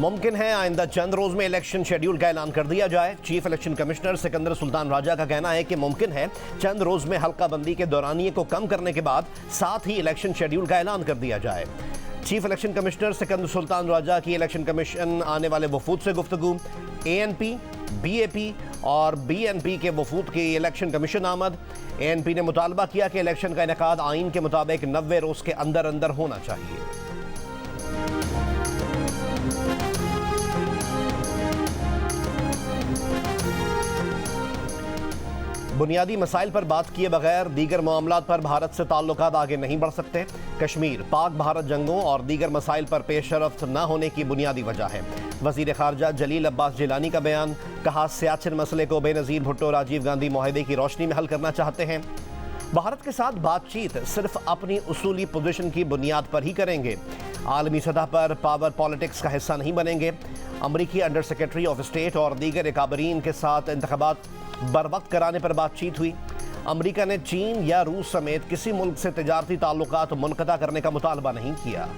मुमकिन है आइंदा चंद रोज में इलेक्शन शेड्यूल का ऐलान कर दिया जाए। Chief election commissioner Sikandar Sultan Raja का कहना है कि मुमकिन है चंद रोज में हल्का बंदी के दौरानिये को कम करने के बाद साथ ही इलेक्शन शेड्यूल का ऐलान कर दिया जाए। Chief election commissioner Sikandar Sultan Raja की इलेक्शन कमीशन आने वाले वफूद से गुफ्तगू, ANP, BAP और BNP के वफूद की इलेक्शन कमीशन आमद। ANP ने मुतालबा किया कि इलेक्शन का इनेकाद आइन के मुताबिक 90 रोज के अंदर अंदर होना चाहिए। बुनियादी मसाइल पर बात किए बगैर दीगर मामलात पर भारत से ताल्लुकात आगे नहीं बढ़ सकते। कश्मीर पाक भारत जंगों और दीगर मसाइल पर पेशरफ्त न होने की बुनियादी वजह है। वजीर खारजा जलील अब्बास जिलानी का बयान, कहा सियाचिन मसले को बेनज़ीर भुट्टो राजीव गांधी मुआहदे की रोशनी में हल करना चाहते हैं। भारत के साथ बातचीत सिर्फ अपनी उसूली पोजीशन की बुनियाद पर ही करेंगे, आलमी सतह पर पावर पॉलिटिक्स का हिस्सा नहीं बनेंगे। अमरीकी अंडर सेक्रेटरी ऑफ स्टेट और दीगर अकाबरीन के साथ इंतखाबात बर वक्त कराने पर बातचीत हुई। अमरीका ने चीन या रूस समेत किसी मुल्क से तिजारती ताल्लुकात मुनक़ता करने का मुतालबा नहीं किया।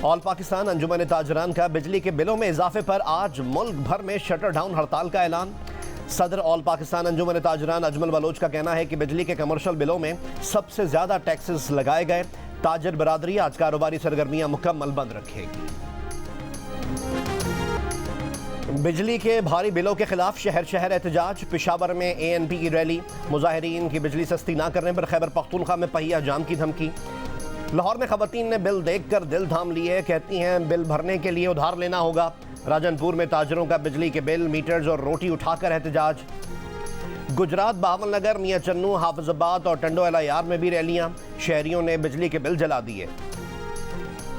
ऑल पाकिस्तान अंजुमन ताजरान का बिजली के बिलों में इजाफे पर आज मुल्क भर में शटर डाउन हड़ताल का ऐलान। सदर ऑल पाकिस्तान अंजुमन ताजरान अजमल बलोच का कहना है कि बिजली के कमर्शियल बिलों में सबसे ज्यादा टैक्सेस लगाए गए। ताजर बरादरी आज कारोबारी सरगर्मियां मुकम्मल बंद रखेगी। बिजली के भारी बिलों के खिलाफ शहर शहर एहतजाज। पेशावर में ANP की रैली। मुजाहिरीन की बिजली सस्ती ना करने पर खैबर पख्तूनख्वा में पहिया जाम की धमकी। लाहौर में खवातीन ने बिल देखकर दिल थाम लिए, कहती हैं बिल भरने के लिए उधार लेना होगा। राजनपुर में ताजरों का बिजली के बिल, मीटर्स और रोटी उठाकर एहतजाज। गुजरात बावल नगर, मियां चन्नू, हाफिजाबाद और टंडो LIR में भी रैलियां। शहरियों ने बिजली के बिल जला दिए।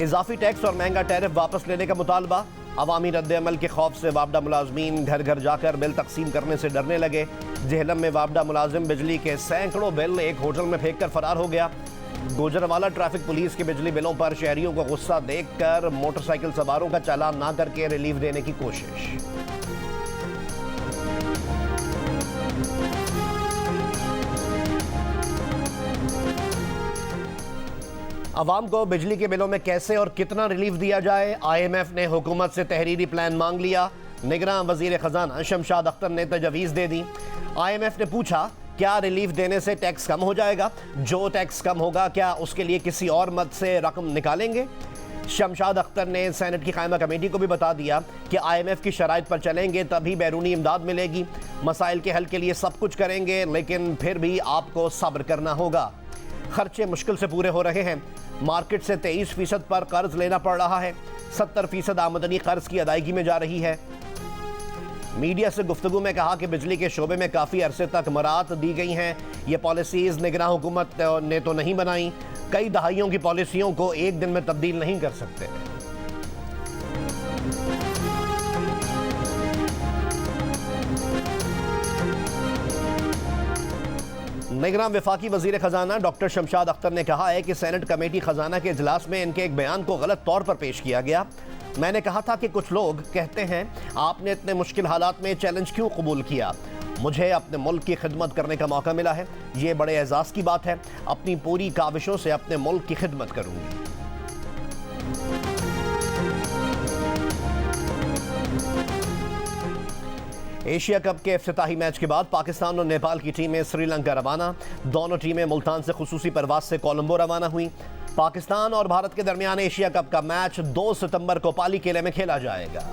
इजाफी टैक्स और महंगा टैरिफ वापस लेने का मुतालबा। अवामी रद्द-ए-अमल के खौफ से वापडा मुलाजमीन घर घर जाकर बिल तकसीम करने से डरने लगे। जेहलम में वापडा मुलाजिम बिजली के सैकड़ों बिल एक होटल में फेंक कर फरार हो गया। गुजरवाला ट्रैफिक पुलिस के बिजली बिलों पर शहरियों को गुस्सा देखकर मोटरसाइकिल सवारों का चालान ना करके रिलीफ देने की कोशिश। अवाम को बिजली के बिलों में कैसे और कितना रिलीफ दिया जाए, IMF ने हुकूमत से तहरीरी प्लान मांग लिया। निगरान वजीर खजाना शमशाद अख्तर ने तजवीज़ दे दी। IMF ने पूछा, क्या रिलीफ देने से टैक्स कम हो जाएगा? जो टैक्स कम होगा क्या उसके लिए किसी और मद से रकम निकालेंगे? शमशाद अख्तर ने सेनेट की कायमा कमेटी को भी बता दिया कि IMF की शराइत पर चलेंगे तभी बैरूनी इमदाद मिलेगी। मसाइल के हल के लिए सब कुछ करेंगे, लेकिन फिर भी आपको सब्र करना होगा। खर्चे मुश्किल से पूरे हो रहे हैं। मार्केट से 23% पर कर्ज लेना पड़ रहा है। 70% आमदनी कर्ज की अदायगी में जा रही है। मीडिया से गुफ्तगू में कहा कि बिजली के शोबे में काफ़ी अरसे तक मराहत दी गई हैं। ये पॉलिसीज़ निगरान हुकूमत ने तो नहीं बनाई। कई दहाइयों की पॉलिसियों को एक दिन में तब्दील नहीं कर सकते। निगरान वफाकी वजीर खजाना डॉक्टर शमशाद अख्तर ने कहा है कि सेनेट कमेटी खजाना के इजलास में इनके एक बयान को गलत तौर पर पेश किया गया। मैंने कहा था कि कुछ लोग कहते हैं आपने इतने मुश्किल हालात में चैलेंज क्यों कबूल किया। मुझे अपने मुल्क की खिदमत करने का मौका मिला है, ये बड़े एजाज़ की बात है। अपनी पूरी काविशों से अपने मुल्क की खिदमत करूंगी। एशिया कप के इफ्तिताही मैच के बाद पाकिस्तान और नेपाल की टीमें श्रीलंका रवाना। दोनों टीमें मुल्तान से खुसूसी परवाज से कोलंबो रवाना हुई। पाकिस्तान और भारत के दरमियान एशिया कप का मैच 2 सितंबर को पाली किले में खेला जाएगा।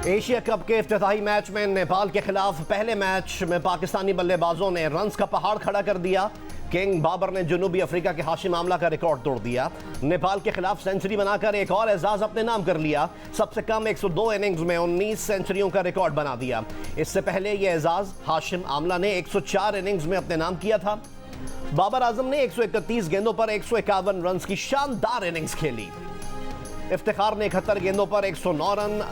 एशिया कप के इफ्तिताही मैच में नेपाल के खिलाफ पहले मैच में पाकिस्तानी बल्लेबाजों ने रन्स का पहाड़ खड़ा कर दिया। किंग बाबर ने जनूबी अफ्रीका के हाशिम आमला का रिकॉर्ड तोड़ दिया। नेपाल के खिलाफ सेंचुरी बनाकर एक और एजाज अपने नाम कर लिया। सबसे कम 102 इनिंग्स में 19 सेंचुरियों का रिकॉर्ड बना दिया। इससे पहले यह एजाज हाशिम आमला ने 104 इनिंग्स में अपने नाम किया था। बाबर आजम ने 131 गेंदों पर 151 रन की शानदार इनिंग्स खेली। इफ्तिखार ने 71 गेंदों पर 109 रन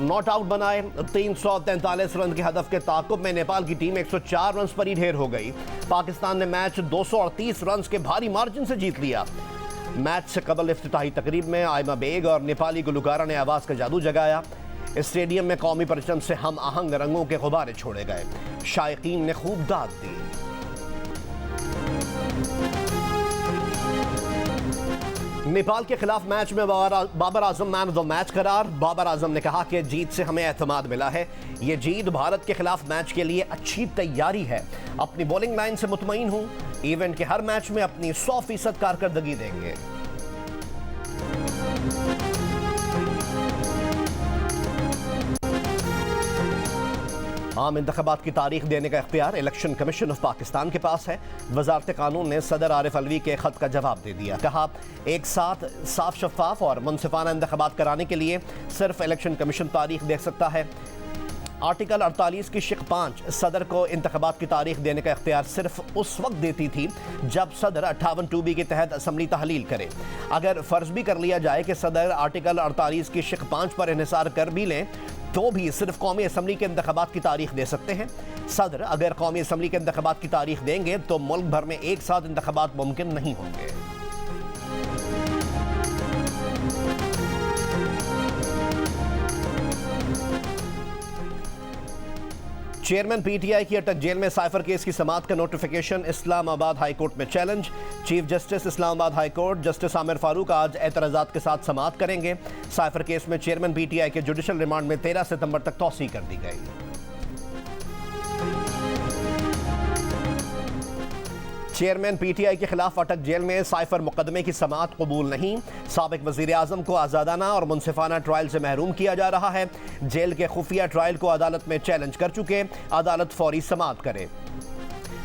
नॉट आउट बनाए। 343 रन के हदफ के ताकुब में नेपाल की टीम 104 रन पर ही ढेर हो गई। पाकिस्तान ने मैच 238 रन के भारी मार्जिन से जीत लिया। मैच से कबल इफ्तिताही तकरीब में आयमा बेग और नेपाली गुलकारा ने आवाज़ का जादू जगाया। स्टेडियम में कौमी परचम से हम आहंग रंगों के गुब्बारे छोड़े गए। शायकीन ने खूब दाद दी। नेपाल के खिलाफ मैच में Babar Azam man of the match करार। बाबर आजम ने कहा कि जीत से हमें एतमाद मिला है। ये जीत भारत के खिलाफ मैच के लिए अच्छी तैयारी है। अपनी बॉलिंग लाइन से मुतमईन हूं। इवेंट के हर मैच में अपनी 100% कारकर्दगी देंगे। आम इंतखाबात की तारीख देने का इख्तियार इलेक्शन कमीशन ऑफ पाकिस्तान के पास है। वजारत कानून ने सदर आरिफ अलवी के खत का जवाब दे दिया। कहा, एक साथ साफ शफाफ और मुनसिफाना इंतखाबात कराने के लिए सिर्फ इलेक्शन कमीशन तारीख दे सकता है। आर्टिकल 48 की शिक 5 सदर को इंतखाबात की तारीख देने का इख्तियार सिर्फ उस वक्त देती थी जब सदर 58(2)B के तहत असम्बली तहलील करे। अगर फ़र्ज़ भी कर लिया जाए कि सदर आर्टिकल 48 की शिक 5 पर इन्हिसार कर भी लें तो भी सिर्फ कौमी असम्बली के इंतखाबात की तारीख दे सकते हैं। सदर अगर कौमी असम्बली के इंतखाबात की तारीख देंगे तो मुल्क भर में एक साथ इंतखाबात मुमकिन नहीं होंगे। चेयरमैन पीटीआई की अटक जेल में साइफर केस की समाअत का नोटिफिकेशन इस्लामाबाद हाई कोर्ट में challenge. Chief justice Islamabad high court justice Aamir Farooq आज एतराज़ात के साथ समाअत करेंगे। साइफर केस में चेयरमैन पीटीआई के जुडिशल रिमांड में 13 सितंबर तक तौसीह कर दी गई। चेयरमैन पीटीआई के खिलाफ अटक जेल में साइफर मुकदमे की समाअत कबूल नहीं। साबिक वजीर आजम को आज़ादाना और मुनसिफाना ट्रायल से महरूम किया जा रहा है। जेल के खुफिया ट्रायल को अदालत में चैलेंज कर चुके, अदालत फौरी समाअत करे।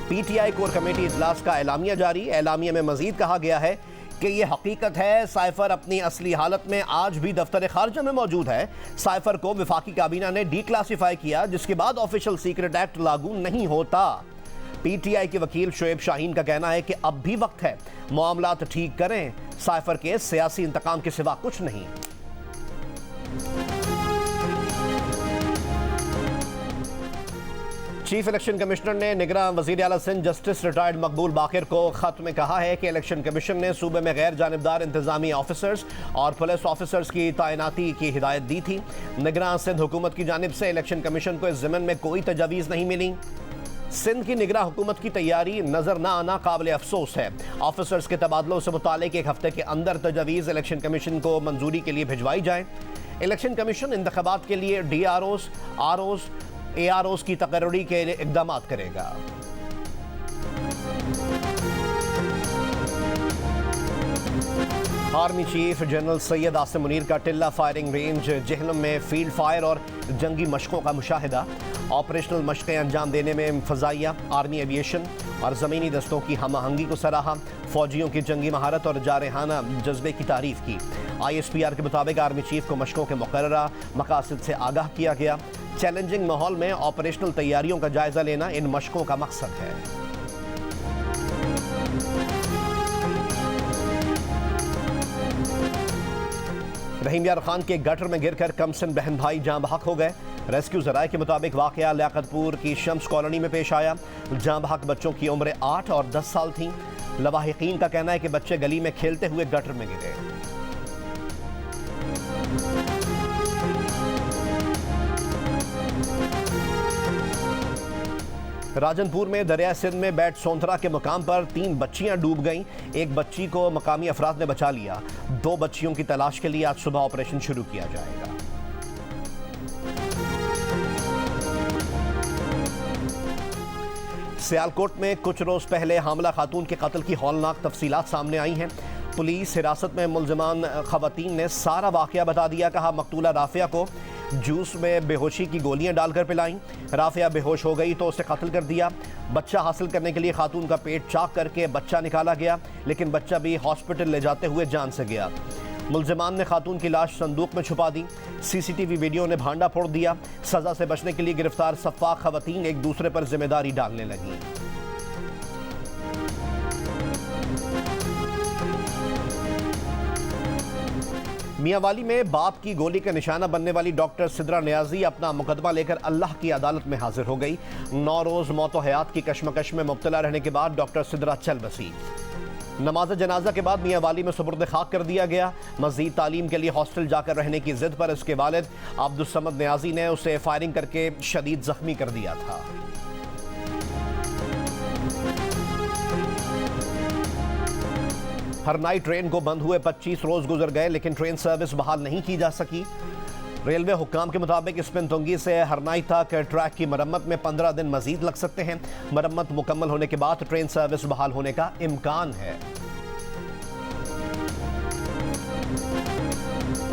पीटीआई कोर कमेटी इजलास का एलामिया जारी। एलामिया में मजीद कहा गया है कि ये हकीकत है साइफर अपनी असली हालत में आज भी दफ्तर खारजा में मौजूद है। साइफर को वफाकी काबीना ने डी क्लासीफाई किया जिसके बाद ऑफिशियल सीक्रेट एक्ट लागू नहीं होता। पीटीआई के वकील शोएब शाहीन का कहना है कि अब भी वक्त है, मामलात ठीक करें। साइफर के सियासी इंतकाम के सिवा कुछ नहीं। चीफ इलेक्शन कमिश्नर ने निगरान वजीर आला सिंध जस्टिस रिटायर्ड मकबूल बाकिर को खत में कहा है कि इलेक्शन कमीशन ने सूबे में गैर जानिबदार इंतजामी ऑफिसर्स और पुलिस ऑफिसर्स की तैनाती की हिदायत दी थी। निगरान सिंध हुकूमत की जानिब से इलेक्शन कमीशन को इस ज़िम्मन में कोई तजावीज़ नहीं मिली। सिंध की निगरान हुकूमत की तैयारी नजर न आना काबिल अफसोस है। ऑफिसर्स के तबादलों से मुतालिक एक हफ्ते के अंदर तजावीज़ इलेक्शन कमीशन को मंजूरी के लिए भिजवाई जाए। इलेक्शन कमीशन इंतखाबात के लिए DROs, ROs, AROs की तकर्री के इक़दाम करेगा। Army chief general Syed Asim Munir का टिल्ला फायरिंग रेंज जहलम में फील्ड फायर और जंगी मशकों का मुशाहिदा। ऑपरेशनल मशक़ें अंजाम देने में फ़ज़ाइया, आर्मी एविएशन और ज़मीनी दस्तों की हम आहंगी को सराहा। फ़ौजियों की जंगी महारत और जारहाना जज्बे की तारीफ़ की। ISPR के मुताबिक आर्मी चीफ को मशकों के मुकर्ररा मकासद से आगाह किया गया। चैलेंजिंग माहौल में ऑपरेशनल तैयारियों का जायज़ा लेना इन मशकों का मकसद है। रहीम यार खान के गटर में गिरकर कमसिन बहन भाई जाँ बहक हो गए। रेस्क्यू ज़राए के मुताबिक वाक़या लियाकतपुर की शम्स कॉलोनी में पेश आया। जाँ बहक बच्चों की उम्र 8 और 10 साल थी। लवाहिकीन का कहना है कि बच्चे गली में खेलते हुए गटर में गिरे। राजनपुर में दरिया सिंध में बैट सोंथरा के मुकाम पर 3 बच्चियां डूब गईं। एक बच्ची को मकामी अफराद ने बचा लिया। 2 बच्चियों की तलाश के लिए आज सुबह ऑपरेशन शुरू किया जाएगा। सियालकोट में कुछ रोज पहले हामला खातून के कत्ल की हौलनाक तफसीलात सामने आई हैं। पुलिस हिरासत में मुल्जिमान खवातीन ने सारा वाकया बता दिया। कहा, मकतूला राफिया को जूस में बेहोशी की गोलियां डालकर पिलाईं। राफिया बेहोश हो गई तो उसे कत्ल कर दिया। बच्चा हासिल करने के लिए खातून का पेट चाक करके बच्चा निकाला गया, लेकिन बच्चा भी हॉस्पिटल ले जाते हुए जान से गया। मुल्जिमान ने खातून की लाश संदूक में छुपा दी। CCTV वीडियो ने भांडा फोड़ दिया। सजा से बचने के लिए गिरफ्तार सफ़ाक खवातीन एक दूसरे पर जिम्मेदारी डालने लगी। मियांवाली में बाप की गोली का निशाना बनने वाली डॉक्टर सिद्रा नियाजी अपना मुकदमा लेकर अल्लाह की अदालत में हाजिर हो गई। 9 रोज मौत हयात की कशमकश में मुब्तला रहने के बाद डॉक्टर सिद्रा चल बसी। नमाज जनाजा के बाद मियांवाली में सुपुर्द खाक कर दिया गया। मजीद तालीम के लिए हॉस्टल जाकर रहने की जिद पर इसके वालिद अब्दुस्समद नियाजी ने उसे फायरिंग करके शदीद जख्मी कर दिया था। हरनाई ट्रेन को बंद हुए 25 रोज गुजर गए लेकिन ट्रेन सर्विस बहाल नहीं की जा सकी। रेलवे हुक्काम के मुताबिक स्पिनतुंगी से हरनाई तक ट्रैक की मरम्मत में 15 दिन मजीद लग सकते हैं। मरम्मत मुकम्मल होने के बाद ट्रेन सर्विस बहाल होने का इम्कान है।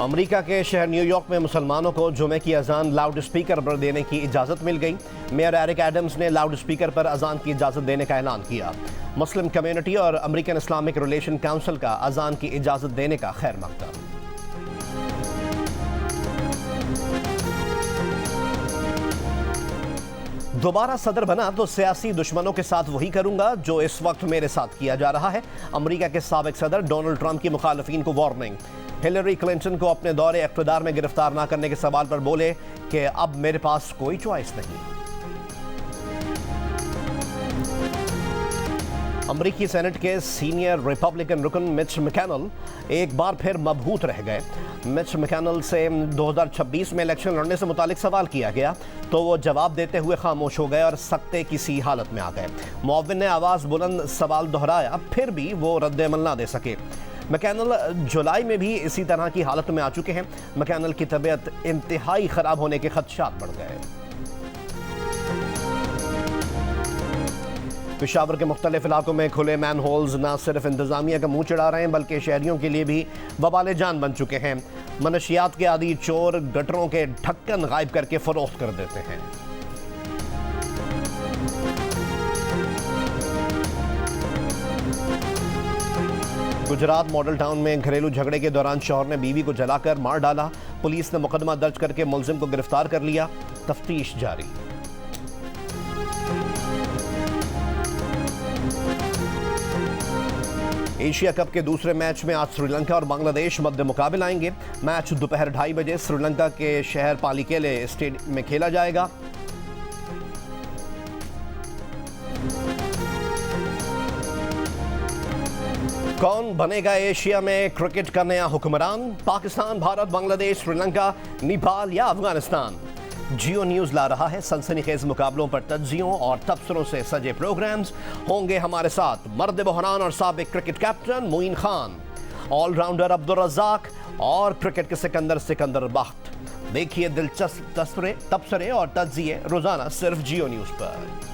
अमेरिका के शहर न्यूयॉर्क में मुसलमानों को जुमे की अजान लाउड स्पीकर पर देने की इजाज़त मिल गई। मेयर एरिक एडम्स ने लाउड स्पीकर पर अजान की इजाज़त देने का ऐलान किया। मुस्लिम कम्युनिटी और अमेरिकन इस्लामिक रिलेशन काउंसिल का अजान की इजाज़त देने का खैर मकदम। दोबारा सदर बना तो सियासी दुश्मनों के साथ वही करूंगा जो इस वक्त मेरे साथ किया जा रहा है। अमेरिका के साबिक सदर डोनाल्ड ट्रंप की मुखालिफिन को वार्निंग। हिलरी क्लिंटन को अपने दौरे इख्तिदार में गिरफ्तार न करने के सवाल पर बोले कि अब मेरे पास कोई चॉइस नहीं। अमेरिकी सेनेट के सीनियर रिपब्लिकन रुकन मिच मैकॉनेल एक बार फिर मबहूत रह गए। मिच मैकॉनेल से 2026 में इलेक्शन लड़ने से मुतालिक सवाल किया गया तो वो जवाब देते हुए खामोश हो गए और सख्ते किसी हालत में आ गए। मुअव्विन ने आवाज़ बुलंद सवाल दोहराया, फिर भी वो रद्द-ए-अमल ना दे सके। मैकॉनेल जुलाई में भी इसी तरह की हालत में आ चुके हैं। मैकॉनेल की तबीयत इंतहाई ख़राब होने के खदशात बढ़ गए। पेशावर के मुख्तलिफ इलाकों में खुले मैन होल्स न सिर्फ इंतजामिया का मुंह चढ़ा रहे हैं बल्कि शहरियों के लिए भी वबाले जान बन चुके हैं। मनशियात के आदि चोर गटरों के ढक्कन गायब करके फरोख्त कर देते हैं। गुजरात मॉडल टाउन में घरेलू झगड़े के दौरान शौहर ने बीवी को जलाकर मार डाला। पुलिस ने मुकदमा दर्ज करके मुलजिम को गिरफ्तार कर लिया। तफ्तीश जारी। एशिया कप के दूसरे मैच में आज श्रीलंका और बांग्लादेश मध्य मुकाबले आएंगे। मैच दोपहर 2:30 बजे श्रीलंका के शहर पालिकेले स्टेडियम में खेला जाएगा। कौन बनेगा एशिया में क्रिकेट का नया हुक्मरान? पाकिस्तान, भारत, बांग्लादेश, श्रीलंका, नेपाल या अफगानिस्तान? जियो न्यूज ला रहा है सनसनीखेज मुकाबलों पर तज्जियों और तबसरों से सजे प्रोग्राम्स। होंगे हमारे साथ मर्द बहरान और साबिक cricket captain Moin Khan, allrounder Abdul Razzaq और क्रिकेट के सिकंदर बख्त। देखिए दिलचस्प तबसरे और तज्जिए रोजाना सिर्फ जियो न्यूज पर।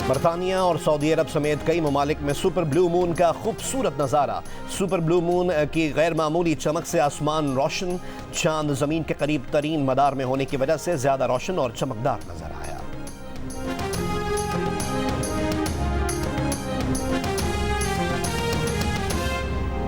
बरतानिया और सऊदी अरब समेत कई ममालिक में सुपर ब्लू मून का खूबसूरत नज़ारा। सुपर ब्लू मून की गैर मामूली चमक से आसमान रोशन, चांद ज़मीन के करीब तरीन मदार में होने की वजह से ज़्यादा रोशन और चमकदार नजर आया।